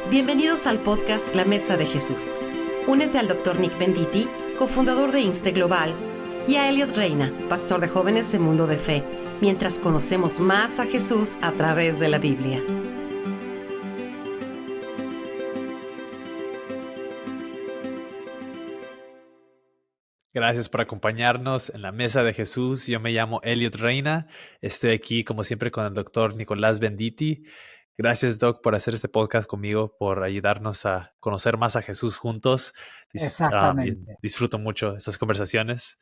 Bienvenidos al podcast La Mesa de Jesús. Únete al Dr. Nick Venditti, cofundador de Inste Global, y a Elliot Reina, pastor de jóvenes en Mundo de Fe, mientras conocemos más a Jesús a través de la Biblia. Gracias por acompañarnos en la Mesa de Jesús. Yo me llamo Elliot Reina. Estoy aquí, como siempre, con el doctor Nicolás Venditti. Gracias, Doc, por hacer este podcast conmigo, por ayudarnos a conocer más a Jesús juntos. Exactamente. Disfruto mucho estas conversaciones.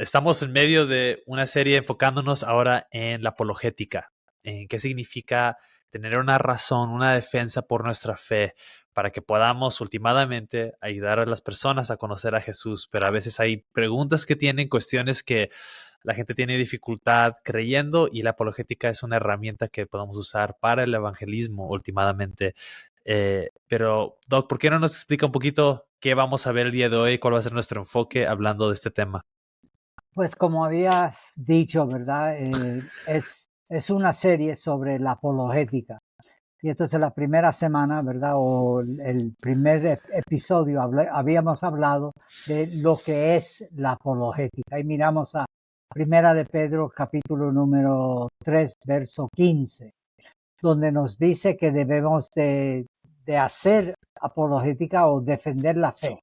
Estamos en medio de una serie enfocándonos ahora en la apologética, en qué significa tener una razón, una defensa por nuestra fe, para que podamos últimamente ayudar a las personas a conocer a Jesús. Pero a veces hay preguntas que tienen, cuestiones que la gente tiene dificultad creyendo, y la apologética es una herramienta que podemos usar para el evangelismo últimamente. Pero, Doc, ¿por qué no nos explica un poquito qué vamos a ver el día de hoy? ¿Cuál va a ser nuestro enfoque hablando de este tema? Pues como habías dicho, ¿verdad? Es una serie sobre la apologética. Y esto es la primera semana, ¿verdad? O el primer episodio habíamos hablado de lo que es la apologética. Y miramos a Primera de Pedro, capítulo número 3, verso 15, donde nos dice que debemos de hacer apologética o defender la fe.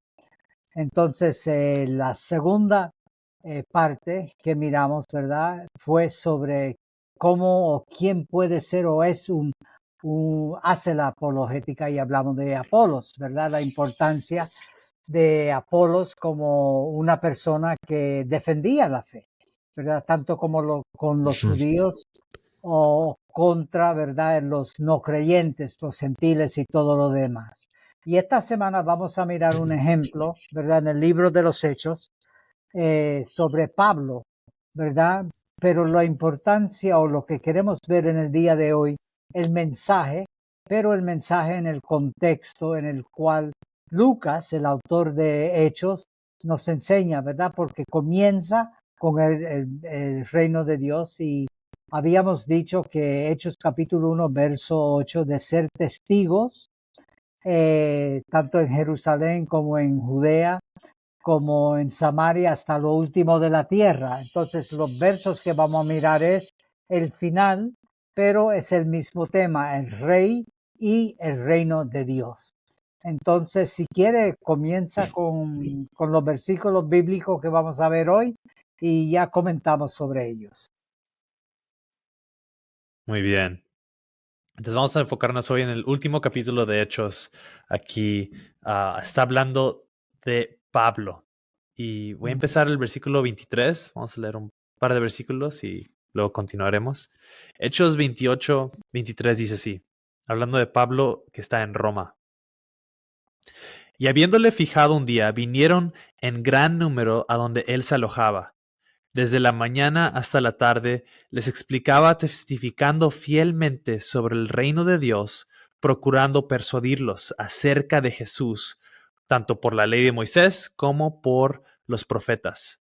Entonces, la segunda parte que miramos, ¿verdad? Fue sobre cómo o quién puede ser o es hace la apologética, y hablamos de Apolos, ¿verdad? La importancia de Apolos como una persona que defendía la fe, ¿verdad? Tanto como con los judíos o contra, ¿verdad? Los no creyentes, los gentiles y todo lo demás. Y esta semana vamos a mirar un ejemplo, ¿verdad? En el libro de los Hechos, sobre Pablo, ¿verdad? Pero la importancia o lo que queremos ver en el día de hoy, el mensaje, pero el mensaje en el contexto en el cual Lucas, el autor de Hechos, nos enseña, ¿verdad? Porque comienza con el reino de Dios, y habíamos dicho que Hechos capítulo 1, verso 8, de ser testigos, tanto en Jerusalén como en Judea, como en Samaria, hasta lo último de la tierra. Entonces, los versos que vamos a mirar es el final, pero es el mismo tema, el rey y el reino de Dios. Entonces, si quiere, comienza con los versículos bíblicos que vamos a ver hoy y ya comentamos sobre ellos. Muy bien. Entonces vamos a enfocarnos hoy en el último capítulo de Hechos. Aquí está hablando de Pablo. Y voy a empezar el versículo 23. Vamos a leer un par de versículos y luego continuaremos. Hechos 28, 23 dice así, hablando de Pablo que está en Roma. Y habiéndole fijado un día, vinieron en gran número a donde él se alojaba. Desde la mañana hasta la tarde les explicaba, testificando fielmente sobre el reino de Dios, procurando persuadirlos acerca de Jesús, tanto por la ley de Moisés como por los profetas.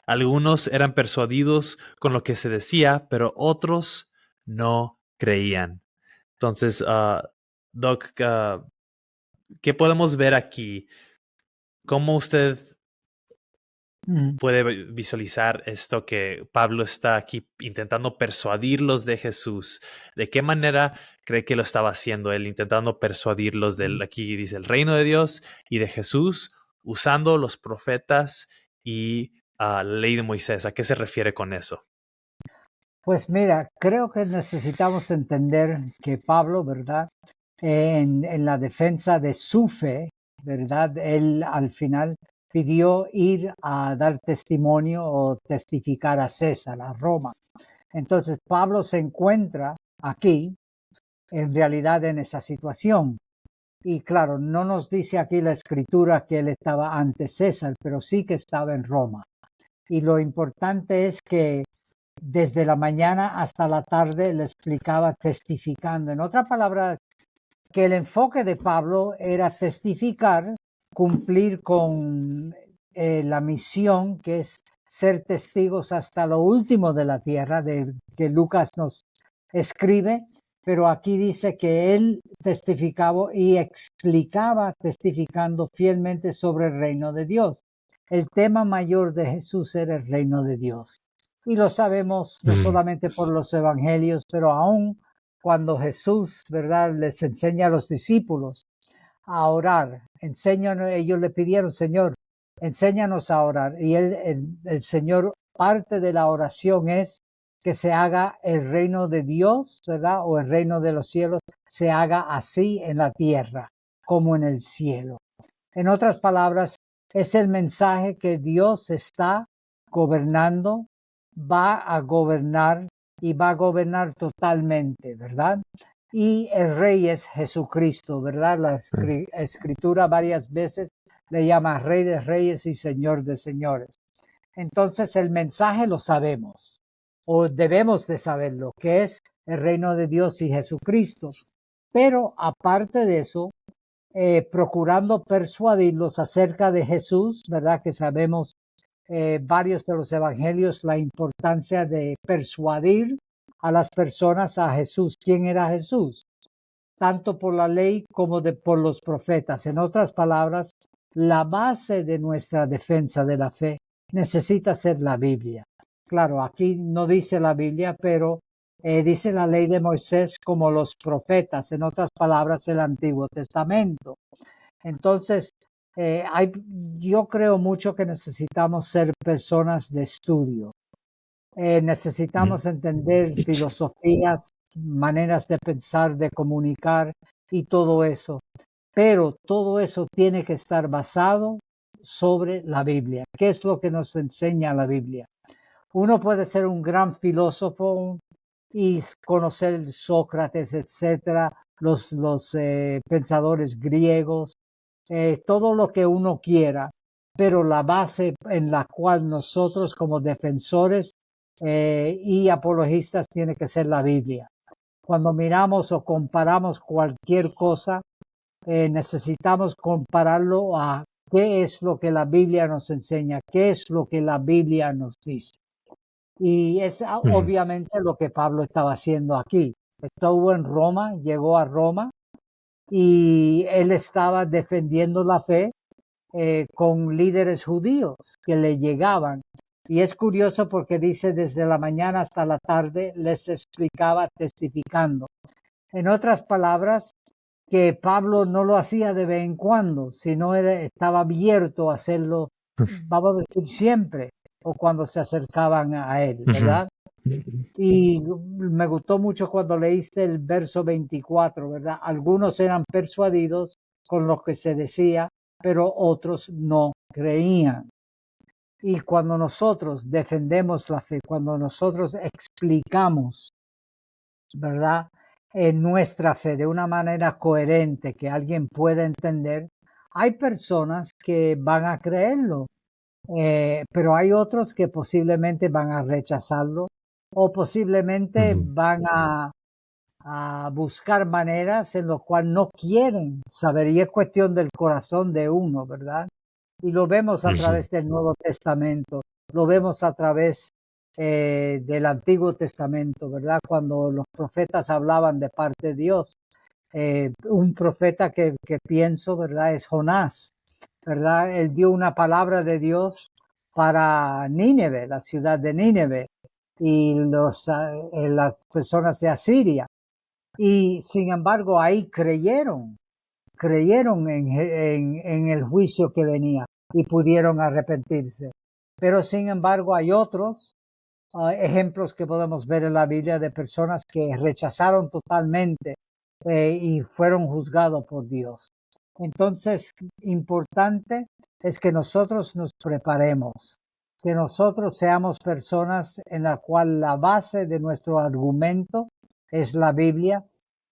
Algunos eran persuadidos con lo que se decía, pero otros no creían. Entonces, Doc, ¿qué podemos ver aquí? ¿Cómo usted puede visualizar esto que Pablo está aquí intentando persuadirlos de Jesús? ¿De qué manera cree que lo estaba haciendo él, intentando persuadirlos del, aquí dice, el reino de Dios y de Jesús, usando los profetas y la ley de Moisés? ¿A qué se refiere con eso? Pues mira, creo que necesitamos entender que Pablo, ¿verdad? En la defensa de su fe, ¿verdad? Él al final pidió ir a dar testimonio o testificar a César, a Roma. Entonces Pablo se encuentra aquí, en realidad, en esa situación. Y claro, no nos dice aquí la escritura que él estaba ante César, pero sí que estaba en Roma. Y lo importante es que desde la mañana hasta la tarde le explicaba testificando. En otra palabra, que el enfoque de Pablo era testificar, cumplir con la misión, que es ser testigos hasta lo último de la tierra, de que Lucas nos escribe, pero aquí dice que él testificaba y explicaba testificando fielmente sobre el reino de Dios. El tema mayor de Jesús era el reino de Dios. Y lo sabemos no solamente por los evangelios, pero aún cuando Jesús, ¿verdad?, les enseña a los discípulos a orar. Ellos le pidieron, Señor, enséñanos a orar. Y el Señor, parte de la oración es que se haga el reino de Dios, ¿verdad? O el reino de los cielos, se haga así en la tierra como en el cielo. En otras palabras, es el mensaje que Dios está gobernando, va a gobernar y va a gobernar totalmente, ¿verdad? Y el rey es Jesucristo, ¿verdad? La escritura varias veces le llama Rey de Reyes y Señor de Señores. Entonces el mensaje lo sabemos, o debemos de saberlo, que es el reino de Dios y Jesucristo. Pero aparte de eso, procurando persuadirlos acerca de Jesús, ¿verdad? Que sabemos varios de los evangelios la importancia de persuadir a las personas a Jesús. ¿Quién era Jesús? Tanto por la ley como por los profetas. En otras palabras, la base de nuestra defensa de la fe necesita ser la Biblia. Claro, aquí no dice la Biblia, pero dice la ley de Moisés como los profetas. En otras palabras, el Antiguo Testamento. Entonces, yo creo mucho que necesitamos ser personas de estudio. Necesitamos entender filosofías, maneras de pensar, de comunicar y todo eso. Pero todo eso tiene que estar basado sobre la Biblia. ¿Qué es lo que nos enseña la Biblia? Uno puede ser un gran filósofo y conocer Sócrates, etcétera, los pensadores griegos, todo lo que uno quiera, pero la base en la cual nosotros como defensores y apologistas tiene que ser la Biblia. Cuando miramos o comparamos cualquier cosa, necesitamos compararlo a qué es lo que la Biblia nos enseña, qué es lo que la Biblia nos dice. Y es obviamente lo que Pablo estaba haciendo aquí. Estuvo en Roma, llegó a Roma y él estaba defendiendo la fe con líderes judíos que le llegaban. Y es curioso porque dice desde la mañana hasta la tarde les explicaba testificando. En otras palabras, que Pablo no lo hacía de vez en cuando, sino estaba abierto a hacerlo, vamos a decir, siempre, o cuando se acercaban a él, ¿verdad? Y me gustó mucho cuando leíste el verso 24, ¿verdad? Algunos eran persuadidos con lo que se decía, pero otros no creían. Y cuando nosotros defendemos la fe, cuando nosotros explicamos, ¿verdad?, en nuestra fe de una manera coherente que alguien pueda entender, hay personas que van a creerlo, pero hay otros que posiblemente van a rechazarlo o posiblemente van a buscar maneras en las cuales no quieren saber, y es cuestión del corazón de uno, ¿verdad? Y lo vemos a través del Nuevo Testamento, lo vemos a través del Antiguo Testamento, ¿verdad? Cuando los profetas hablaban de parte de Dios. Un profeta que pienso, ¿verdad?, es Jonás, ¿verdad? Él dio una palabra de Dios para Nínive, la ciudad de Nínive, y las personas de Asiria. Y sin embargo ahí creyeron en el juicio que venía y pudieron arrepentirse. Pero sin embargo hay otros ejemplos que podemos ver en la Biblia de personas que rechazaron totalmente y fueron juzgados por Dios. Entonces, importante es que nosotros nos preparemos, que nosotros seamos personas en la cual la base de nuestro argumento es la Biblia,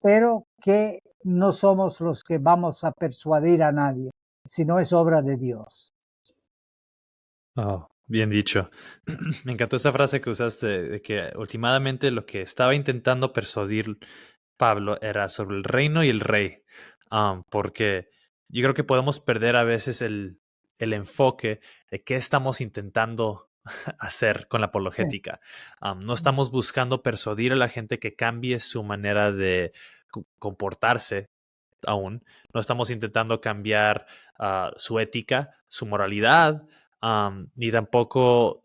pero que no somos los que vamos a persuadir a nadie, sino es obra de Dios. Oh, bien dicho. Me encantó esa frase que usaste de que últimamente lo que estaba intentando persuadir Pablo era sobre el reino y el rey, porque yo creo que podemos perder a veces el enfoque de qué estamos intentando hacer con la Sí, apologética. No estamos buscando persuadir a la gente que cambie su manera de comportarse aún. No estamos intentando cambiar su ética, su moralidad, ni tampoco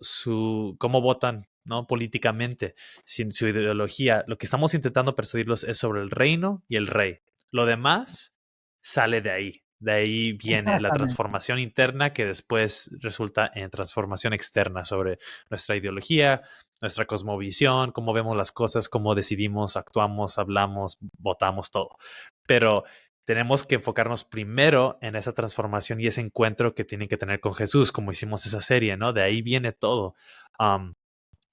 cómo votan, ¿no? Políticamente, sin su ideología. Lo que estamos intentando persuadirlos es sobre el reino y el rey. Lo demás sale de ahí. De ahí viene la exactamente. transformación interna que después resulta en transformación externa sobre nuestra ideología, nuestra cosmovisión, cómo vemos las cosas, cómo decidimos, actuamos, hablamos, votamos, todo. Pero tenemos que enfocarnos primero en esa transformación y ese encuentro que tienen que tener con Jesús, como hicimos esa serie, ¿no? De ahí viene todo. Um,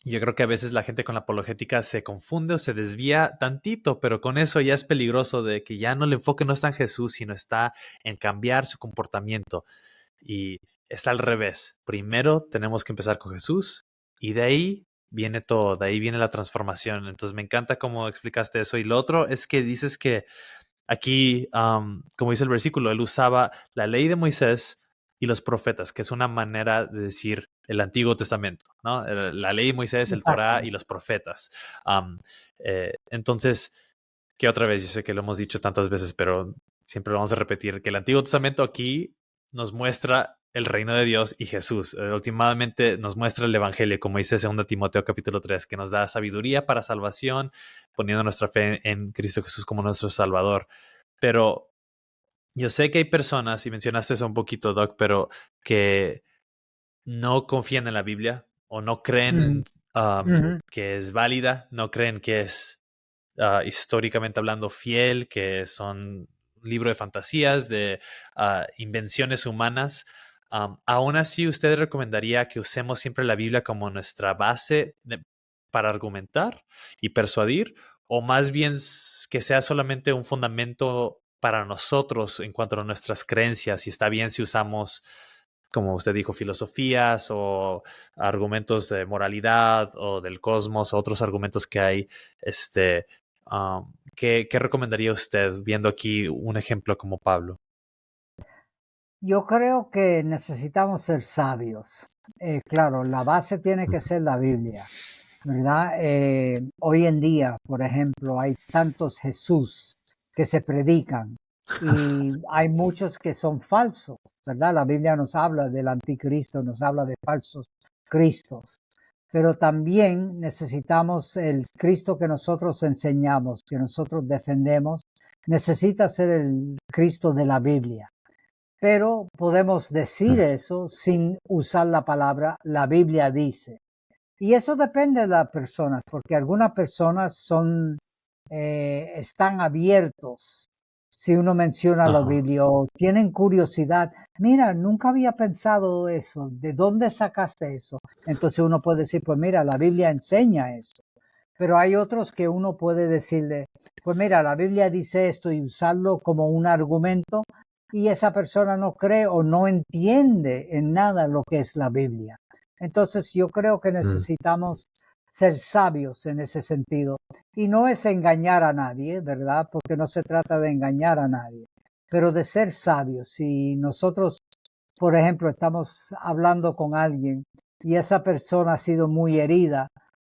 yo creo que a veces la gente con la apologética se confunde o se desvía tantito, pero con eso ya es peligroso de que ya no el enfoque no está en Jesús, sino está en cambiar su comportamiento. Y está al revés. Primero tenemos que empezar con Jesús y de ahí viene todo, de ahí viene la transformación. Entonces me encanta cómo explicaste eso. Y lo otro es que dices que aquí, como dice el versículo, él usaba la ley de Moisés y los profetas, que es una manera de decir el Antiguo Testamento, ¿no? La ley de Moisés, el Torá y Exactamente. los profetas. Entonces, que otra vez, yo sé que lo hemos dicho tantas veces, pero siempre lo vamos a repetir, que el Antiguo Testamento aquí nos muestra el reino de Dios y Jesús. Últimamente nos muestra el Evangelio, como dice 2 Timoteo capítulo 3, que nos da sabiduría para salvación, poniendo nuestra fe en Cristo Jesús como nuestro Salvador. Pero yo sé que hay personas, y mencionaste eso un poquito, Doc, pero que no confían en la Biblia o no creen Ujú, ujú. que es válida, no creen que es históricamente hablando fiel, que son un libro de fantasías, de invenciones humanas. Aún así, ¿usted recomendaría que usemos siempre la Biblia como nuestra base para argumentar y persuadir? ¿O más bien que sea solamente un fundamento para nosotros en cuanto a nuestras creencias? Y está bien si usamos, como usted dijo, filosofías o argumentos de moralidad o del cosmos, o otros argumentos que hay, ¿qué recomendaría usted viendo aquí un ejemplo como Pablo? Yo creo que necesitamos ser sabios. Claro, la base tiene que ser la Biblia, ¿verdad? Hoy en día, por ejemplo, hay tantos Jesús que se predican y hay muchos que son falsos, ¿verdad? La Biblia nos habla del anticristo, nos habla de falsos cristos, pero también necesitamos el Cristo que nosotros enseñamos, que nosotros defendemos, necesita ser el Cristo de la Biblia. Pero podemos decir eso sin usar la palabra la Biblia dice. Y eso depende de las personas, porque algunas personas están abiertos. Si uno menciona la Ajá. Biblia o tienen curiosidad, mira, nunca había pensado eso, ¿de dónde sacaste eso? Entonces uno puede decir, pues mira, la Biblia enseña eso. Pero hay otros que uno puede decirle, pues mira, la Biblia dice esto y usarlo como un argumento y esa persona no cree o no entiende en nada lo que es la Biblia. Entonces yo creo que necesitamos ser sabios en ese sentido. Y no es engañar a nadie, ¿verdad? Porque no se trata de engañar a nadie, pero de ser sabios. Si nosotros, por ejemplo, estamos hablando con alguien y esa persona ha sido muy herida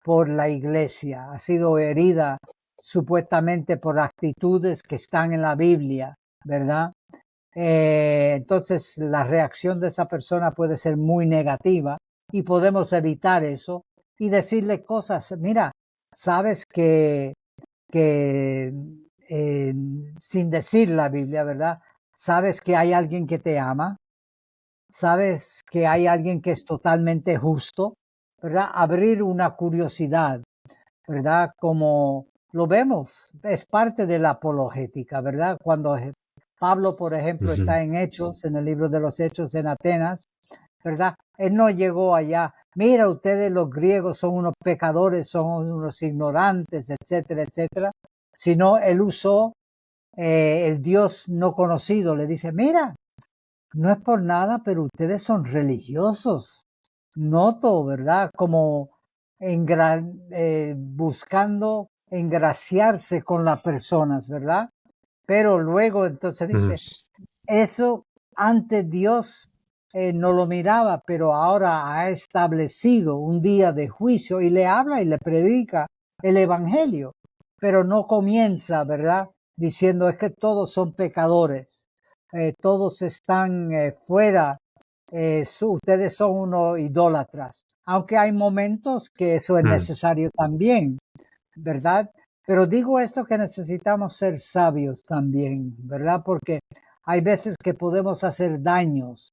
por la iglesia, ha sido herida supuestamente por actitudes que están en la Biblia, ¿verdad? Entonces la reacción de esa persona puede ser muy negativa y podemos evitar eso y decirle cosas, mira, sabes que sin decir la Biblia, ¿verdad? Sabes que hay alguien que te ama, sabes que hay alguien que es totalmente justo, ¿verdad? Abrir una curiosidad, ¿verdad? Como lo vemos, es parte de la apologética, ¿verdad? Cuando Pablo, por ejemplo, Ujú. está en Hechos, en el libro de los Hechos en Atenas, ¿verdad? Él no llegó allá, mira, ustedes los griegos son unos pecadores, son unos ignorantes, etcétera, etcétera, sino él usó el Dios no conocido, le dice, mira, no es por nada, pero ustedes son religiosos. Noto, ¿verdad? Como buscando engraciarse con las personas, ¿verdad? Pero luego entonces Ujú. dice, eso ante Dios no lo miraba, pero ahora ha establecido un día de juicio y le habla y le predica el evangelio, pero no comienza, ¿verdad? Diciendo es que todos son pecadores, todos están fuera, ustedes son unos idólatras, aunque hay momentos que eso es necesario también, ¿verdad? Pero digo esto que necesitamos ser sabios también, ¿verdad? Porque hay veces que podemos hacer daños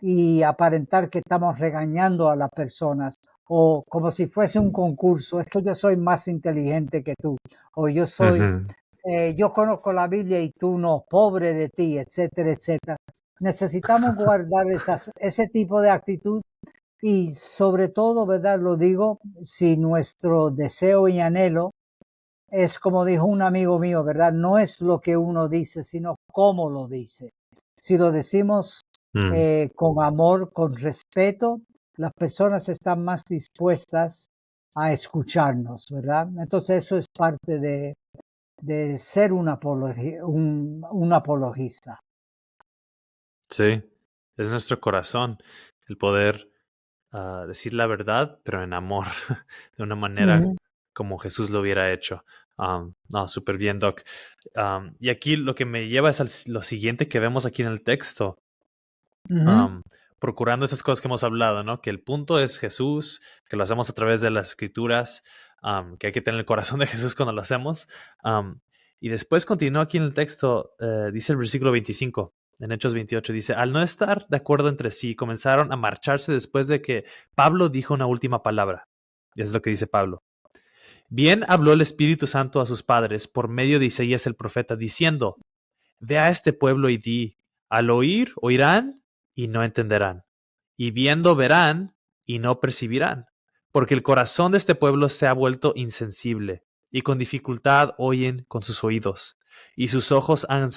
y aparentar que estamos regañando a las personas o como si fuese un concurso, es que yo soy más inteligente que tú o yo soy, Ujú. yo conozco la Biblia y tú no, pobre de ti, etcétera, etcétera. Necesitamos guardar ese tipo de actitud y sobre todo, ¿verdad? Lo digo, si nuestro deseo y anhelo es como dijo un amigo mío, ¿verdad? No es lo que uno dice, sino cómo lo dice. Si lo decimos Mm. con amor, con respeto, las personas están más dispuestas a escucharnos, ¿verdad? Entonces eso es parte de ser un apologista. Sí, es nuestro corazón el poder decir la verdad, pero en amor, de una manera Ujú, como Jesús lo hubiera hecho. No, súper bien, Doc. Y aquí lo que me lleva es lo siguiente que vemos aquí en el texto. ujú, um, Procurando esas cosas que hemos hablado, ¿no? Que el punto es Jesús, que lo hacemos a través de las escrituras, que hay que tener el corazón de Jesús cuando lo hacemos. Um, y después continúa aquí en el texto, dice el versículo 25, en Hechos 28, dice, al no estar de acuerdo entre sí, comenzaron a marcharse después de que Pablo dijo una última palabra. Y es lo que dice Pablo. Bien habló el Espíritu Santo a sus padres por medio de Isaías el profeta, diciendo, ve a este pueblo y di, al oír, oirán y no entenderán, y viendo verán y no percibirán, porque el corazón de este pueblo se ha vuelto insensible, y con dificultad oyen con sus oídos, y sus ojos han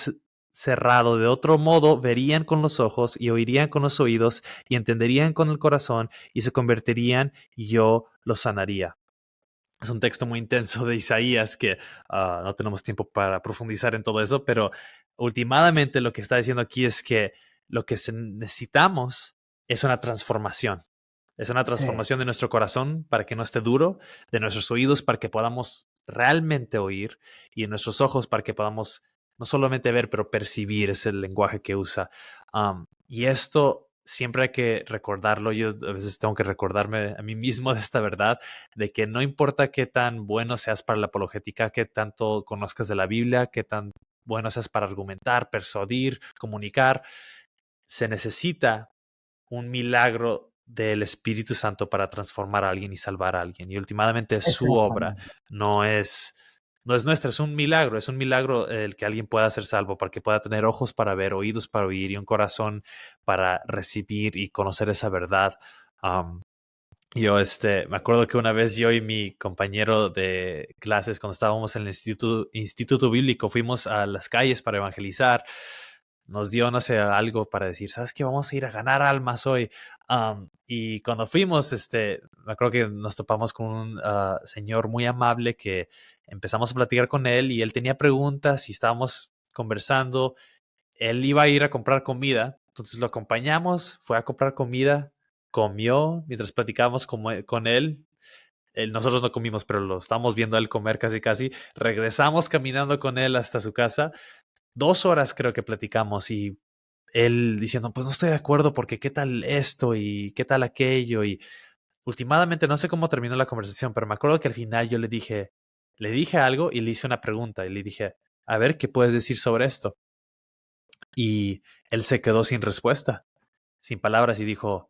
cerrado, de otro modo verían con los ojos y oirían con los oídos y entenderían con el corazón y se convertirían y yo los sanaría. Es un texto muy intenso de Isaías que no tenemos tiempo para profundizar en todo eso, pero últimamente lo que está diciendo aquí es que lo que necesitamos es una transformación. Es una sí, transformación de nuestro corazón para que no esté duro, de nuestros oídos para que podamos realmente oír y de nuestros ojos para que podamos no solamente ver, pero percibir, es el lenguaje que usa. Y esto siempre hay que recordarlo. Yo a veces tengo que recordarme a mí mismo de esta verdad, de que no importa qué tan bueno seas para la apologética, qué tanto conozcas de la Biblia, qué tan bueno seas para argumentar, persuadir, comunicar, se necesita un milagro del Espíritu Santo para transformar a alguien y salvar a alguien. Y últimamente es su obra, exactamente. no es, no es nuestra, es un milagro el que alguien pueda ser salvo, para que pueda tener ojos para ver, oídos para oír y un corazón para recibir y conocer esa verdad. Um, me acuerdo que una vez yo y mi compañero de clases, cuando estábamos en el instituto bíblico, fuimos a las calles para evangelizar. Nos dio, no sé, algo para decir, ¿sabes qué? Vamos a ir a ganar almas hoy. Y cuando fuimos, me acuerdo que nos topamos con un señor muy amable que empezamos a platicar con él y él tenía preguntas y estábamos conversando. Él iba a ir a comprar comida, entonces lo acompañamos, fue a comprar comida, comió mientras platicábamos con él. Nosotros no comimos, pero lo estábamos viendo a él comer casi casi. Regresamos caminando con él hasta su casa. 2 horas creo que platicamos y él diciendo, pues no estoy de acuerdo porque qué tal esto y qué tal aquello. Y últimamente no sé cómo terminó la conversación, pero me acuerdo que al final yo le dije algo y le hice una pregunta y le dije, a ver, ¿qué puedes decir sobre esto? Y él se quedó sin respuesta, sin palabras y dijo,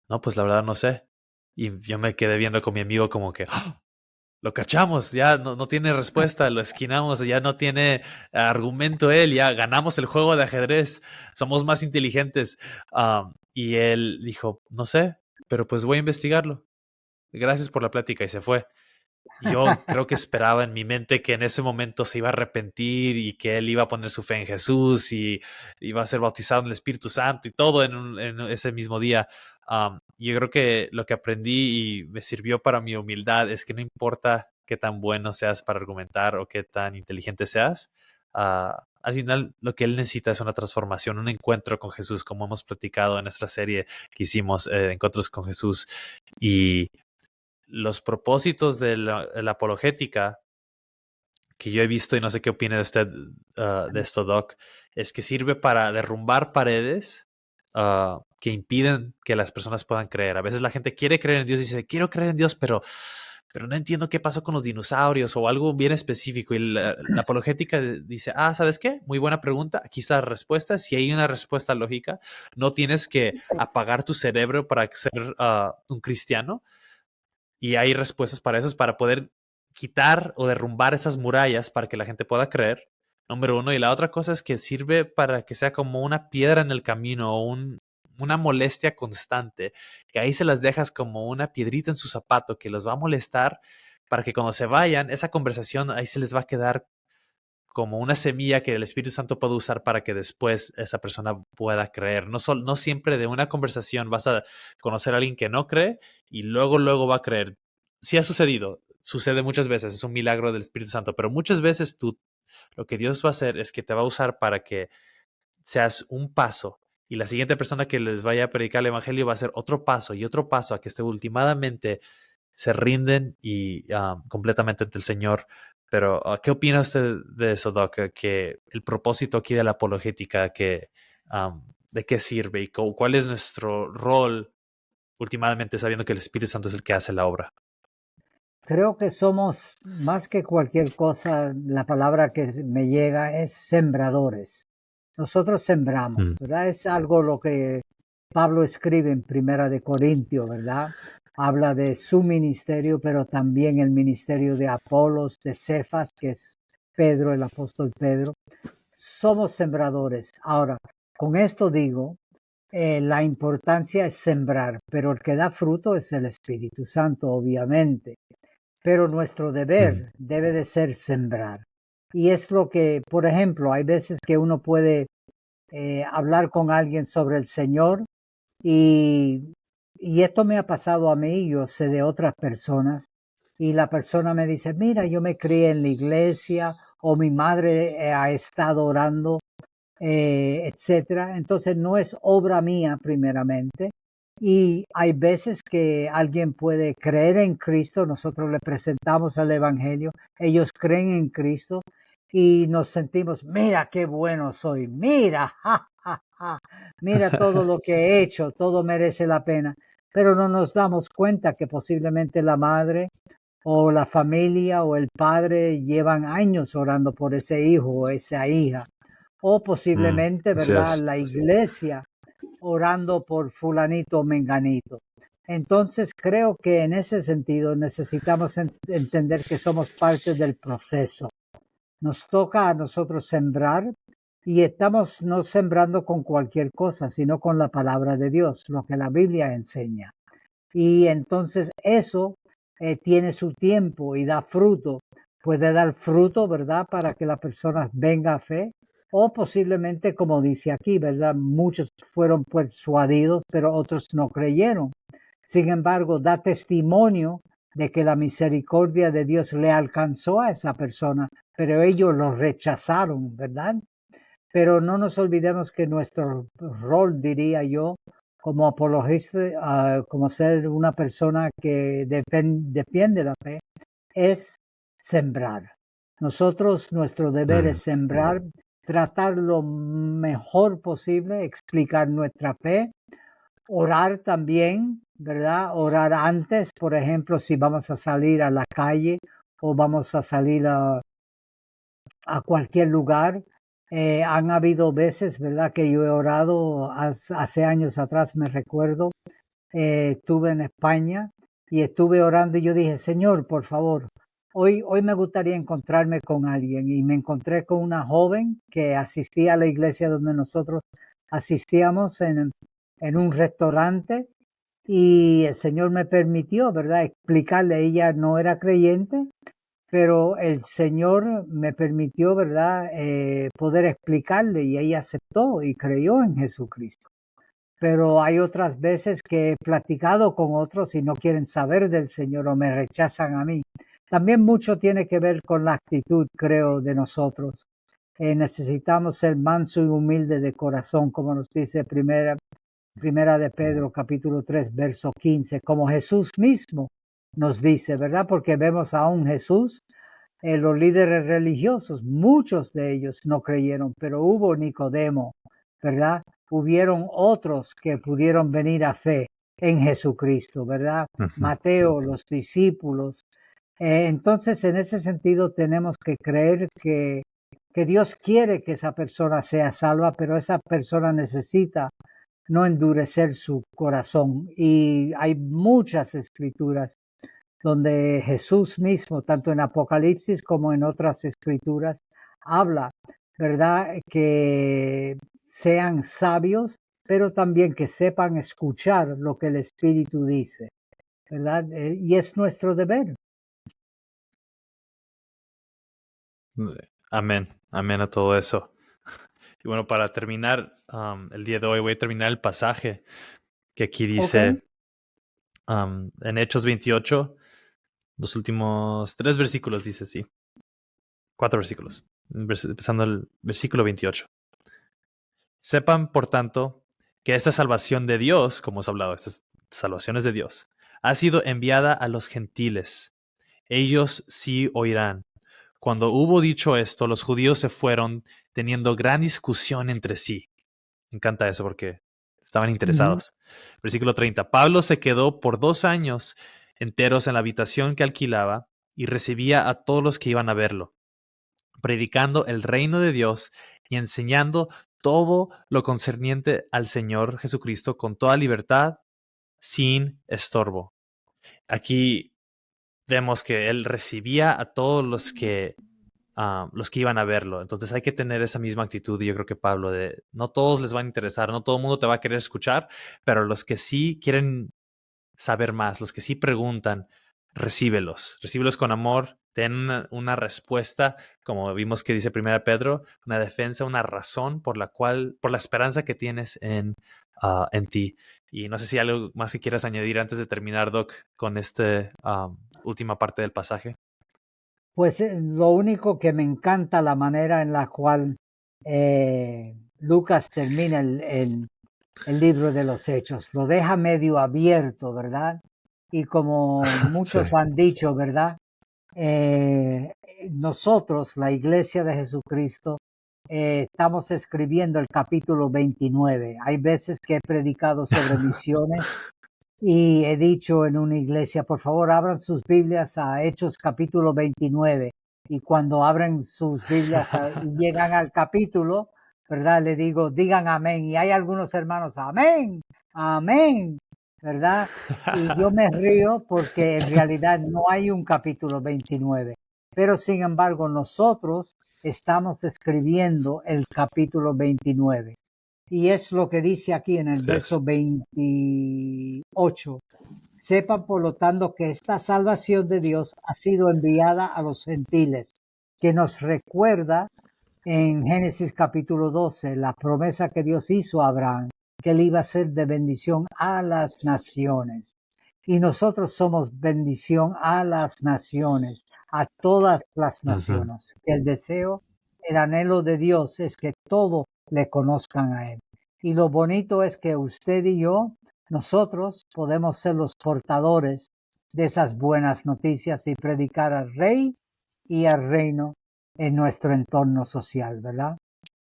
no, pues la verdad no sé. Y yo me quedé viendo con mi amigo como que, ¡ah! Lo cachamos, ya no tiene respuesta, lo esquinamos, ya no tiene argumento él, ya ganamos el juego de ajedrez, somos más inteligentes. Y él dijo, no sé, pero pues voy a investigarlo. Gracias por la plática y se fue. Yo creo que esperaba en mi mente que en ese momento se iba a arrepentir y que él iba a poner su fe en Jesús y iba a ser bautizado en el Espíritu Santo y todo en ese mismo día. Yo creo que lo que aprendí y me sirvió para mi humildad es que no importa qué tan bueno seas para argumentar o qué tan inteligente seas, al final lo que él necesita es una transformación, un encuentro con Jesús, como hemos platicado en nuestra serie que hicimos, Encuentros con Jesús. Y los propósitos de la apologética que yo he visto, y no sé qué opina de usted de esto, Doc, es que sirve para derrumbar paredes que impiden que las personas puedan creer. A veces la gente quiere creer en Dios y dice, quiero creer en Dios, pero no entiendo qué pasó con los dinosaurios o algo bien específico. Y la apologética dice, ¿sabes qué? Muy buena pregunta. Aquí está la respuesta. Si hay una respuesta lógica, no tienes que apagar tu cerebro para ser un cristiano. Y hay respuestas para eso, es para poder quitar o derrumbar esas murallas para que la gente pueda creer, número uno. Y la otra cosa es que sirve para que sea como una piedra en el camino o una molestia constante, que ahí se las dejas como una piedrita en su zapato que los va a molestar para que cuando se vayan, esa conversación ahí se les va a quedar como una semilla que el Espíritu Santo puede usar para que después esa persona pueda creer. No siempre de una conversación vas a conocer a alguien que no cree y luego va a creer. Sí ha sucedido, sucede muchas veces, es un milagro del Espíritu Santo, pero muchas veces lo que Dios va a hacer es que te va a usar para que seas un paso y la siguiente persona que les vaya a predicar el Evangelio va a hacer otro paso y otro paso a que últimamente se rinden y completamente ante el Señor. Pero, ¿qué opina usted de eso, Doc? Que el propósito aquí de la apologética, ¿de qué sirve y cuál es nuestro rol últimamente sabiendo que el Espíritu Santo es el que hace la obra? Creo que somos, más que cualquier cosa, la palabra que me llega es sembradores. Nosotros sembramos, ¿verdad? Es algo lo que Pablo escribe en Primera de Corintios, ¿verdad? Habla de su ministerio, pero también el ministerio de Apolos, de Cefas, que es Pedro, el apóstol Pedro. Somos sembradores. Ahora, con esto digo, la importancia es sembrar, pero el que da fruto es el Espíritu Santo, obviamente. Pero nuestro deber debe de ser sembrar. Y es lo que, por ejemplo, hay veces que uno puede hablar con alguien sobre el Señor y esto me ha pasado a mí, yo sé de otras personas, y la persona me dice, mira, yo me crié en la iglesia o mi madre ha estado orando, etcétera. Entonces no es obra mía primeramente. Y hay veces que alguien puede creer en Cristo, nosotros le presentamos el Evangelio, ellos creen en Cristo y nos sentimos, mira qué bueno soy, mira, ja, ja, ja, mira todo lo que he hecho, todo merece la pena, pero no nos damos cuenta que posiblemente la madre o la familia o el padre llevan años orando por ese hijo o esa hija, o posiblemente, Así ¿verdad? es. La iglesia orando por fulanito o menganito. Entonces creo que en ese sentido necesitamos entender que somos parte del proceso. Nos toca a nosotros sembrar y estamos no sembrando con cualquier cosa, sino con la palabra de Dios, lo que la Biblia enseña. Y entonces eso tiene su tiempo y da fruto. Puede dar fruto, ¿verdad? Para que la persona venga a fe. O posiblemente, como dice aquí, ¿verdad? Muchos fueron persuadidos, pero otros no creyeron. Sin embargo, da testimonio de que la misericordia de Dios le alcanzó a esa persona, pero ellos lo rechazaron, ¿verdad? Pero no nos olvidemos que nuestro rol, diría yo, como apologista, como ser una persona que defiende la fe, es sembrar. Nosotros, nuestro deber es sembrar, tratar lo mejor posible, explicar nuestra fe, orar también, ¿verdad? Orar antes, por ejemplo, si vamos a salir a la calle o vamos a salir a cualquier lugar. Han habido veces, ¿verdad?, que yo he orado hace años atrás, me recuerdo, estuve en España y estuve orando y yo dije, Señor, por favor, hoy me gustaría encontrarme con alguien y me encontré con una joven que asistía a la iglesia donde nosotros asistíamos en un restaurante y el Señor me permitió, ¿verdad?, explicarle, ella no era creyente, pero el Señor me permitió, ¿verdad?, poder explicarle y ella aceptó y creyó en Jesucristo. Pero hay otras veces que he platicado con otros y no quieren saber del Señor o me rechazan a mí. También mucho tiene que ver con la actitud, creo, de nosotros. necesitamos ser manso y humilde de corazón, como nos dice primera de Pedro, capítulo 3, verso 15, como Jesús mismo nos dice, ¿verdad? Porque vemos a un Jesús, los líderes religiosos, muchos de ellos no creyeron, pero hubo Nicodemo, ¿verdad? Hubieron otros que pudieron venir a fe en Jesucristo, ¿verdad? Mateo, los discípulos. Entonces, en ese sentido, tenemos que creer que Dios quiere que esa persona sea salva, pero esa persona necesita no endurecer su corazón. Y hay muchas escrituras donde Jesús mismo, tanto en Apocalipsis como en otras escrituras, habla, ¿verdad? Que sean sabios, pero también que sepan escuchar lo que el Espíritu dice, ¿verdad? Y es nuestro deber. Amén. Amén a todo eso. Y bueno, para terminar el día de hoy, voy a terminar el pasaje que aquí dice en Hechos 28, los últimos 3 versículos, dice así. 4 versículos, empezando el versículo 28. Sepan, por tanto, que esta salvación de Dios, como hemos hablado, estas salvaciones de Dios, ha sido enviada a los gentiles. Ellos sí oirán. Cuando hubo dicho esto, los judíos se fueron teniendo gran discusión entre sí. Me encanta eso porque estaban interesados. Versículo 30. Pablo se quedó por 2 años enteros en la habitación que alquilaba y recibía a todos los que iban a verlo, predicando el reino de Dios y enseñando todo lo concerniente al Señor Jesucristo con toda libertad, sin estorbo. Aquí vemos que él recibía a todos los que iban a verlo. Entonces hay que tener esa misma actitud. Y yo creo que Pablo, de no todos les van a interesar, no todo el mundo te va a querer escuchar, pero los que sí quieren saber más, los que sí preguntan, recíbelos con amor, ten una respuesta, como vimos que dice 1 Pedro, una defensa, una razón por la esperanza que tienes en ti. Y no sé si hay algo más que quieras añadir antes de terminar, Doc, con esta última parte del pasaje. Pues lo único que me encanta la manera en la cual Lucas termina el libro de los Hechos. Lo deja medio abierto, ¿verdad? Y como muchos han dicho, ¿verdad? Nosotros, la Iglesia de Jesucristo, estamos escribiendo el capítulo 29. Hay veces que he predicado sobre misiones y he dicho en una iglesia, por favor, abran sus Biblias a Hechos capítulo 29. Y cuando abren sus Biblias y llegan al capítulo, ¿verdad? Le digo, digan amén. Y hay algunos hermanos, amén, amén, ¿verdad? Y yo me río porque en realidad no hay un capítulo 29. Pero sin embargo, nosotros estamos escribiendo el capítulo 29. Y es lo que dice aquí en el verso 28. Sepan, por lo tanto, que esta salvación de Dios ha sido enviada a los gentiles, que nos recuerda en Génesis capítulo 12 la promesa que Dios hizo a Abraham, que él iba a ser de bendición a las naciones. Y nosotros somos bendición a las naciones, a todas las naciones. El deseo, el anhelo de Dios es que todo le conozcan a él. Y lo bonito es que usted y yo, nosotros podemos ser los portadores de esas buenas noticias y predicar al Rey y al reino en nuestro entorno social, ¿verdad?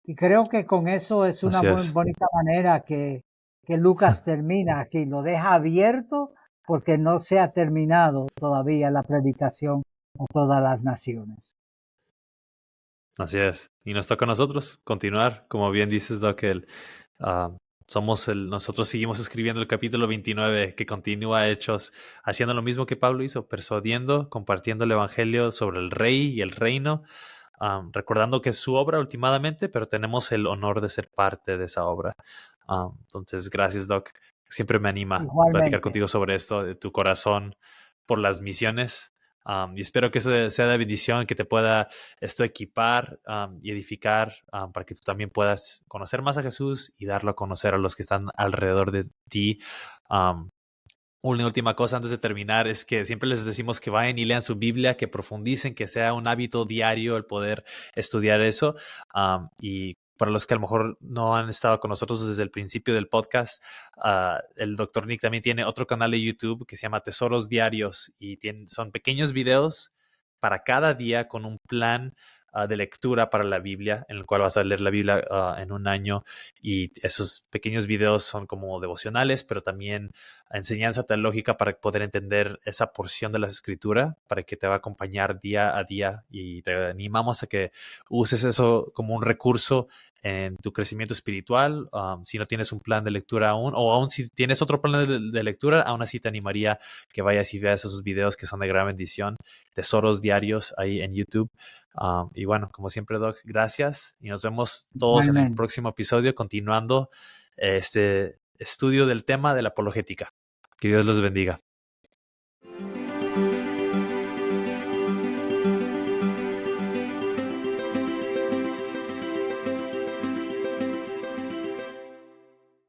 Y creo que con eso es una muy bonita manera que Lucas termina aquí, lo deja abierto porque no se ha terminado todavía la predicación a todas las naciones. Así es. Y nos toca a nosotros continuar, como bien dices, Doc, nosotros seguimos escribiendo el capítulo 29 que continúa Hechos, haciendo lo mismo que Pablo hizo, persuadiendo, compartiendo el evangelio sobre el rey y el reino, recordando que es su obra últimamente, pero tenemos el honor de ser parte de esa obra. Entonces, gracias, Doc. Siempre me anima platicar contigo sobre esto, de tu corazón por las misiones. Y espero que eso sea de bendición, que te pueda esto equipar y edificar para que tú también puedas conocer más a Jesús y darlo a conocer a los que están alrededor de ti. una última cosa antes de terminar es que siempre les decimos que vayan y lean su Biblia, que profundicen, que sea un hábito diario el poder estudiar eso. Y para los que a lo mejor no han estado con nosotros desde el principio del podcast, el Dr. Nick también tiene otro canal de YouTube que se llama Tesoros Diarios y son pequeños videos para cada día con un plan de lectura para la Biblia, en el cual vas a leer la Biblia en un año, y esos pequeños videos son como devocionales, pero también enseñanza teológica para poder entender esa porción de la Escritura, para que te va a acompañar día a día, y te animamos a que uses eso como un recurso en tu crecimiento espiritual. Si no tienes un plan de lectura aún, o aún si tienes otro plan de lectura, aún así te animaría que vayas y veas esos videos que son de gran bendición, Tesoros Diarios ahí en YouTube. Y bueno, como siempre, Doc, gracias, y nos vemos todos en el Igualmente. próximo episodio continuando este estudio del tema de la apologética. Que Dios los bendiga.